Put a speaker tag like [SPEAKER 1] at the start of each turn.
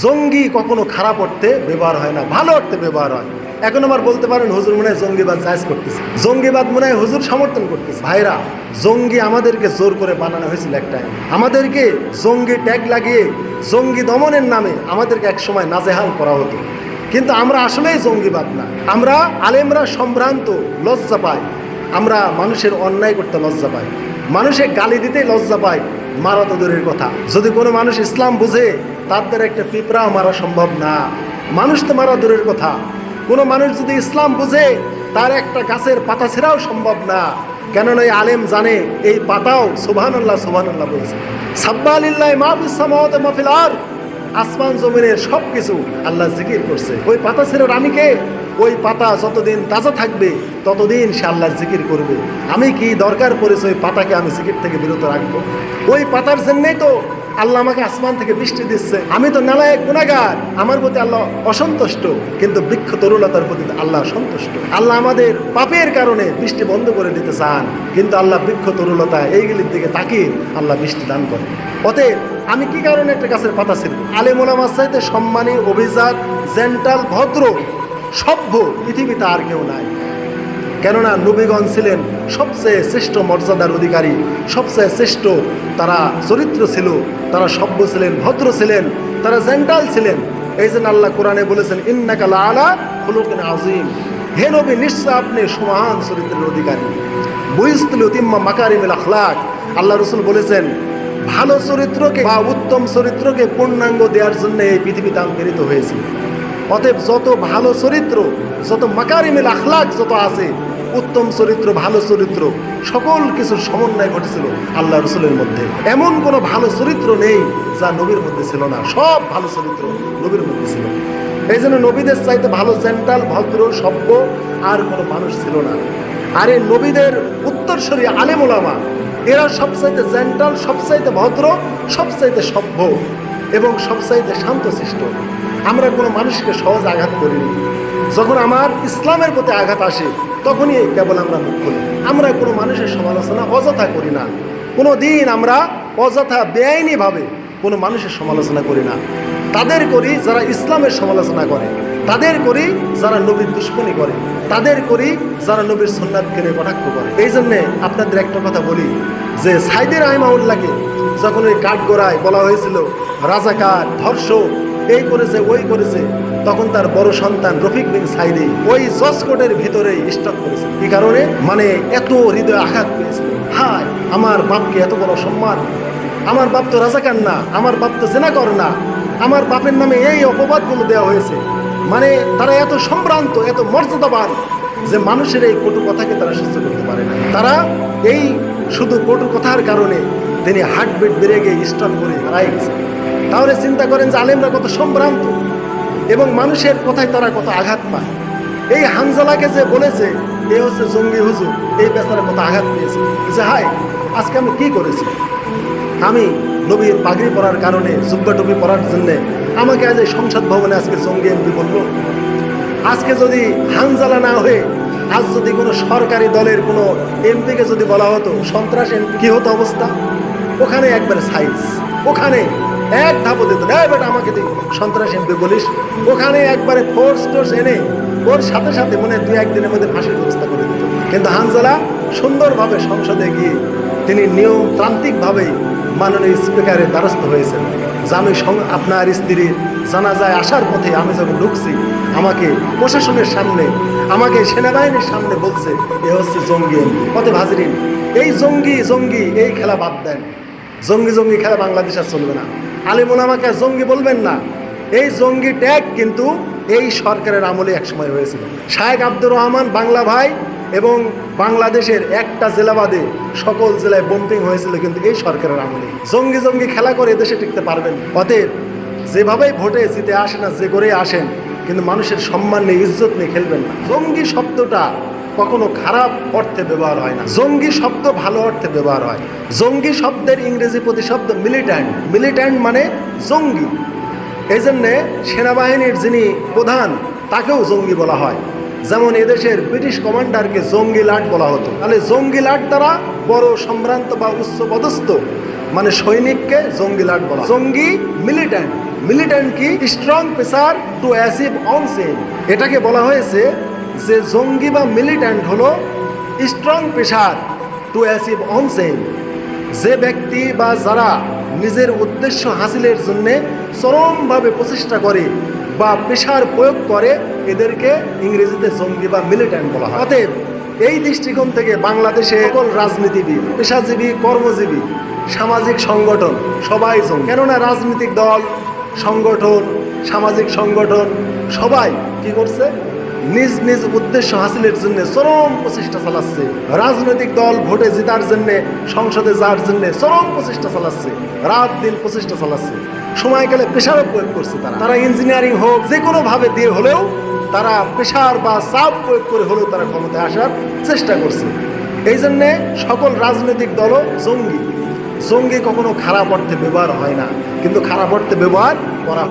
[SPEAKER 1] জঙ্গি কখনো খারাপ অর্থে ব্যবহার হয় না, ভালো অর্থে ব্যবহার হয়। এখন আবার বলতে পারেন হুজুর মনে হয় জঙ্গিবাদ জায়েজ করতেছে, জঙ্গিবাদ মনে হয় হুজুর সমর্থন করতেছে। ভাইরা, জঙ্গি আমাদেরকে জোর করে বানানো হয়েছিল এক টাইম। আমাদেরকে জঙ্গি ট্যাগ লাগিয়ে জঙ্গি দমনের নামে আমাদেরকে একসময় নাজেহাল করা হতো। কিন্তু আমরা আসলেই জঙ্গিবাদ না। আমরা আলেমরা সম্ভ্রান্ত, লজ্জা পাই। আমরা মানুষের অন্যায় করতে লজ্জা পাই, মানুষের গালি দিতেই লজ্জা পাই, মারা তো দূরের কথা। যদি কোনো মানুষ ইসলাম বুঝে তার দ্বারা একটা পিঁপড়া মারা সম্ভব না, মানুষ তো মারা দূরের কথা। কোনো মানুষ যদি ইসলাম বুঝে তার একটা গাছের পাতা ছেঁড়াও সম্ভব না, কেননা এই আলেম জানে এই পাতাও সুবহানাল্লাহ সুবহানাল্লাহ বলছে। সাব্বাহ লিল্লাহি মা ফিস সামাওয়াতি ওয়া মা ফিল আরদ, আসমান জমিনের সব কিছু আল্লাহ জিকির করছে। ওই পাতা ছেড়ে আমি কে? ওই পাতা যতদিন তাজা থাকবে ততদিন সে আল্লাহ জিকির করবে। আমি কি দরকার পড়েছে ওই পাতাকে আমি জিকির থেকে বিরত রাখবো? ওই পাতার জন্যই তো আল্লাহ আমাকে আসমান থেকে বৃষ্টি দিচ্ছে। আমি তো নালায়েক গুনাহগার, আমার প্রতি আল্লাহ অসন্তুষ্ট, কিন্তু বৃক্ষ তরুলতার প্রতি আল্লাহ সন্তুষ্ট। আল্লাহ আমাদের পাপের কারণে বৃষ্টি বন্ধ করে দিতে চান, কিন্তু আল্লাহ বৃক্ষ তরুলতা এইগুলির দিকে তাকিয়ে আল্লাহ বৃষ্টি দান করে। অতএব আমি কি কারণে একটা গাছের পাতা ছিঁড়ব? আলেম ওলামার চাইতে সম্মানী, অভিজাত, জেন্টাল, ভদ্র, সভ্য পৃথিবীতে আর কেউ নাই। কেননা নবীগণ ছিলেন সবচেয়ে শ্রেষ্ঠ মর্যাদার অধিকারী, সবচেয়ে শ্রেষ্ঠ তারা চরিত্র ছিল, তারা সভ্য ছিলেন, ভদ্র ছিলেন, তারা জেন্টাল ছিলেন। এই জন্য আল্লাহ কোরআনে বলেছেন ইন্নাকা লাআলা খুলুকিন আযীম, হে নবী নিশ্চয় আপনি সুমহান চরিত্রের অধিকারী। বুইসতুল ইউতিম্মা মাকারিমিল আখলাক, আল্লাহ রাসূল বলেছেন ভালো চরিত্রকে বা উত্তম চরিত্রকে পূর্ণাঙ্গ দেওয়ার জন্য এই পৃথিবীতে আমি প্রেরিত হয়েছি। অতএব যত ভালো চরিত্র, যত মাকারিমিল আখলাক যত আছে, উত্তম চরিত্র, ভালো চরিত্র, সকল কিছুর সমন্বয় ঘটেছিল আল্লাহ রসুলের মধ্যে। এমন কোনো ভালো চরিত্র নেই যা নবীর মধ্যে ছিল না, সব ভালো চরিত্র নবীর মধ্যে ছিল। এই জন্য নবীদের চাইতে ভালো জেন্টাল, ভদ্র, সভ্য আর কোনো মানুষ ছিল না। আর এই নবীদের উত্তরসূরি আলেম ওলামা, এরা সবচাইতে জেন্টাল, সবচাইতে ভদ্র, সবচাইতে সভ্য এবং সবচাইতে শান্তশিষ্ট। আমরা কোনো মানুষকে সহজ আঘাত করিনি। যখন আমার ইসলামের প্রতি আঘাত আসে তখনই কেবল আমরা মুখ খুলি। আমরা কোনো মানুষের সমালোচনা অযথা করি না, কোনো দিন আমরা অযথা বেআইনিভাবে কোনো মানুষের সমালোচনা করি না। তাদের করি যারা ইসলামের সমালোচনা করে, তাদের করি যারা নবীর দুশ্মনী করে, তাদের করি যারা নবীর সুন্নাতকে নিয়ে কটাক্ষ করে। এই জন্যে আপনাদের একটা কথা বলি যে সাইদি রাহিমাহুল্লাহকে যখন ওই কাঠগড়ায় বলা হয়েছিল রাজাকার, ধর্ষক, এই করেছে ওই করেছে, তখন তার বড় সন্তান রফিক বিন সাইদি ওই জজ কোর্টের ভিতরেই স্টক করেছে। কি কারণে? মানে এত হৃদয় আঘাত পেয়েছিল। হায়, আমার বাপকে এত বড় সম্মান, আমার বাপ তো রাজাকার না, আমার বাপ তো জেনাকর না, আমার বাপের নামে এই অপবাদগুলো দেওয়া হয়েছে। মানে তারা এত সম্ভ্রান্ত, এত মর্যাদাবান যে মানুষের এই কটু কথাকে তারা সহ্য করতে পারে না। তারা এই শুধু কটু কথার কারণে তিনি হার্টবিট বেড়ে গিয়ে স্টক করে হারাই গেছে। তাহলে চিন্তা করেন যে আলেমরা কত সম্ভ্রান্ত এবং মানুষের কথায় তারা কত আঘাত পায়। এই হানজালাকে যে বলেছে এ হচ্ছে জঙ্গি হুজুর, এই বেচারা কত আঘাত পেয়েছে যে হায় আজকে আমি কি করেছি, আমি নবীর পাগড়ি পরার কারণে, জুব্বা টুপি পরার জন্যে আমাকে আজ এই সংসদ ভবনে আজকে জঙ্গি এমপি বলবো। আজকে যদি হানজালা না হয়ে আজ যদি কোনো সরকারি দলের কোনো এমপিকে যদি বলা হতো সন্ত্রাস এমপি, কি হতো অবস্থা? ওখানে একবারে সাইজ, ওখানে এক ধাপও দিত না, বেটা আমাকে তুই সন্ত্রাস এমপি বলিস, ওখানে একবারে ফোর্স টোর্স এনে ওর সাথে সাথে মনে 2-1 দিনের মধ্যে ফাঁসির ব্যবস্থা করে দিত। কিন্তু হানজালা সুন্দরভাবে সংসদে গিয়ে তিনি নিয়মতান্ত্রিকভাবে মাননীয় স্পিকারের দ্বারস্থ হয়েছেন যে আমি আপনার স্ত্রীর জানাজায় আসার পথে আমি যখন ঢুকছি আমাকে প্রশাসনের সামনে, আমাকে সেনাবাহিনীর সামনে বলছে এ হচ্ছে জঙ্গি এমপি। অতএব হাজরিন, এই জঙ্গি জঙ্গি এই খেলা বাদ দেন। জঙ্গি জঙ্গি খেলা বাংলাদেশ আর চলবে না। আলেম ওলামাকে জঙ্গি বলবেন না। এই জঙ্গি ট্যাগ কিন্তু এই সরকারের আমলে একসময় হয়েছিল। শায়েখ আব্দুর রহমান বাংলা ভাই এবং বাংলাদেশের একটা জেলা বাদে সকল জেলায় বোম্পিং হয়েছিল কিন্তু এই সরকারের আমলে। জঙ্গি জঙ্গি খেলা করে দেশে টিকতে পারবেন। অতএব যেভাবেই ভোটে জিতে আসেন না, যে করে আসেন, কিন্তু মানুষের সম্মান নিয়ে, ইজ্জত নিয়ে খেলবেন না। জঙ্গি শব্দটা কখনো খারাপ অর্থে ব্যবহার হয় না, জঙ্গি শব্দ ভালো অর্থে ব্যবহার হয়। জঙ্গি শব্দের ইংরেজি প্রতিশব্দ মিলিট্যান্ট, মিলিট্যান্ট মানে জঙ্গি। এই জন্যে সেনাবাহিনীর যিনি প্রধান তাকেও জঙ্গি বলা হয়। যেমন এদেশের ব্রিটিশ কমান্ডারকে জঙ্গি লাট বলা হতো। তাহলে জঙ্গি লাট দ্বারা বড় সম্ভ্রান্ত বা উচ্চ পদস্থ মানে সৈনিককে জঙ্গি লাট বলা। জঙ্গি মিলিট্যান্ট মিলিট্যান্ট কি? Strong pressure to achieve on same. এটাকে বলা হয়েছে যে জঙ্গি বা মিলিট্যান্ট হলো strong pressure to achieve on same. যে ব্যক্তি বা যারা নিজের উদ্দেশ্য হাসিলের জন্য চরমভাবে প্রচেষ্টা করে বা প্রেসার প্রয়োগ করে, এদেরকে ইংরেজিতে জঙ্গি বা মিলিট্যান্ট বলা হয়। অতএব এই দৃষ্টিকোণ থেকে বাংলাদেশে সকল রাজনীতিবিদ, পেশাজীবী, কর্মজীবী, সামাজিক সংগঠন সবাই জঙ্গি। কেননা রাজনৈতিক দল, সংগঠন, সামাজিক সংগঠন সবাই কি করছে? নিজ নিজ উদ্দেশ্য হাসিলের জন্য চরম প্রচেষ্টা চালাচ্ছে। রাজনৈতিক দল ভোটে জেতার জন্য, সংসদে যাওয়ার জন্য চরম প্রচেষ্টা চালাচ্ছে, রাত দিন প্রচেষ্টা চালাচ্ছে। সময়কালে প্রেশারও প্রয়োগ করছে। তারা ইঞ্জিনিয়ারিং হোক যে কোনো ভাবে দিয়ে হলেও তারা প্রেশার বা চাপ প্রয়োগ করে হলেও তারা ক্ষমতায় আসার চেষ্টা করছে। এই জন্যে সকল রাজনৈতিক দলও জঙ্গি। জঙ্গি কখনো খারাপ অর্থে ব্যবহার হয় না, কিন্তু খারাপ অর্থে ব্যবহার করা